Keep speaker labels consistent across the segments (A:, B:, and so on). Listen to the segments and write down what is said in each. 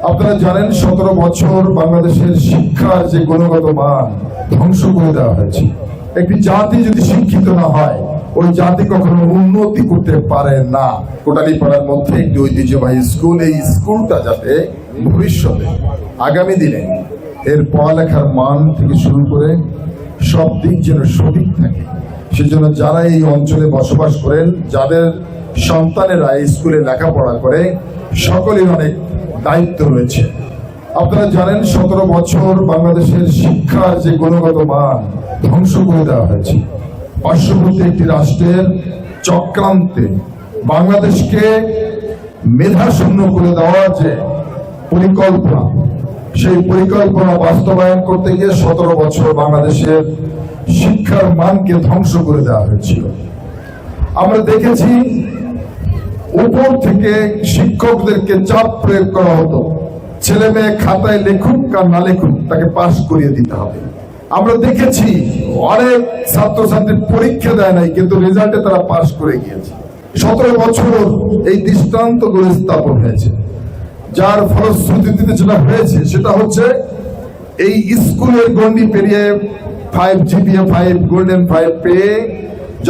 A: আপনারা জানেন 17 বছর বাংলাদেশের শিক্ষার যে গুণগত মান ধ্বংস করে দেওয়া হয়েছে। একটি জাতি যদি শিক্ষিত না হয় ওই জাতি কখনো উন্নতি করতে পারে না। কোটালীপাড়ার মধ্যে একটি ঐতিহ্যবাহী স্কুল, এই স্কুলটা যাতে ভবিষ্যতে আগামী দিনে এর পড়ালেখার মান থেকে শুরু করে সব দিক যেন সঠিক থাকে, সেজন্য যারা এই অঞ্চলে বসবাস করেন, যাদের সন্তানেরা এই স্কুলে লেখাপড়া করে, সকলের অনেক দায়িত্ব রয়েছে। আপনারা জানেন 17 বছর বাংলাদেশের শিক্ষার যে গুণগত মান ধ্বংস করে দেওয়া হয়েছে। পার্শ্ববর্তী একটি রাষ্ট্রের চক্রান্তে বাংলাদেশকে মেধাশূন্য করে দেওয়ার যে পরিকল্পনা, সেই পরিকল্পনা বাস্তবায়ন করতে গিয়ে 17 বছর বাংলাদেশের শিক্ষার মানকে ধ্বংস করে দেওয়া হয়েছিল। আমরা দেখেছি উপর থেকে শিক্ষকদেরকে চাপ প্রয়োগ করা হতো, ছেলে মেয়ে খাতায় লেখুক আর না লেখুক তাকে পাশ করিয়ে দিতে হবে। আমরা দেখেছি অনেক ছাত্রছাত্রী পরীক্ষা দেয় নাই, কিন্তু রেজাল্টে তারা পাশ করে গিয়েছে। 17 বছর এই দৃষ্টান্তগুলো স্থাপন হয়েছে, যার ফলশ্রুতিতে যেটা হয়েছে সেটা হচ্ছে এই স্কুলের গণ্ডি পেরিয়ে 5 GPA 5 গোল্ডেন 5 পেয়ে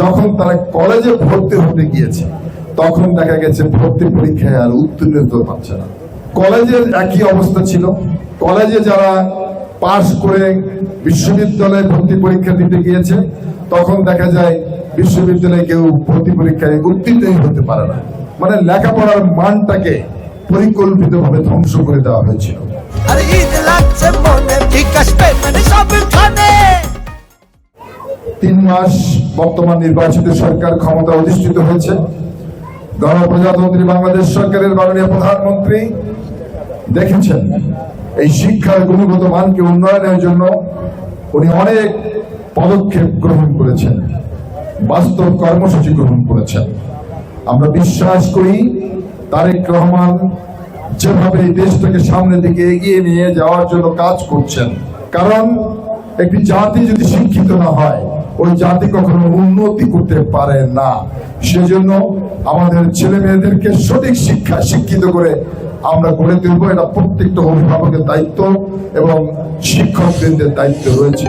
A: যখন তারা কলেজে ভর্তি হতে গিয়েছে, তখন দেখা গেছে ভর্তি পরীক্ষায় আর উত্তীর্ণ হতে পারছে না। কলেজের একই অবস্থা ছিল। কলেজে যারা পাশ করে বিশ্ববিদ্যালয়ে ভর্তি পরীক্ষা দিতে গিয়েছে, তখন দেখা যায় বিশ্ববিদ্যালয়ে কেউ ভর্তি পরীক্ষায় উত্তীর্ণই হতে পারে না। মানে লেখাপড়ার মানটাকে পরিকল্পিতভাবে ধ্বংস করে দেওয়া হয়েছিল। 3 মাস বর্তমান নির্বাচিত সরকার ক্ষমতা অধিষ্ঠিত হয়েছে। গণপ্রজাতন্ত্রী বাংলাদেশ সরকারের মাননীয় প্রধানমন্ত্রী দেখেছেন এই শিক্ষার গুণগত মানকে উন্নয়নের জন্য উনি অনেক পদক্ষেপ গ্রহণ করেছেন, বাস্তব কর্মসূচি গ্রহণ করেছেন। আমরা বিশ্বাস করি তারেক রহমান যেভাবে এই দেশটাকে সামনের দিকে এগিয়ে নিয়ে যাওয়ার জন্য কাজ করছেন, কারণ একটি জাতি যদি শিক্ষিত না হয় ওই জাতি কখনো উন্নতি করতে পারে না। সেজন্য আমাদের ছেলে মেয়েদেরকে সঠিক শিক্ষিত করে আমরা গড়ে তুলবো, এটা প্রত্যেকটা অভিভাবকের দায়িত্ব এবং শিক্ষকদের দায়িত্ব রয়েছে।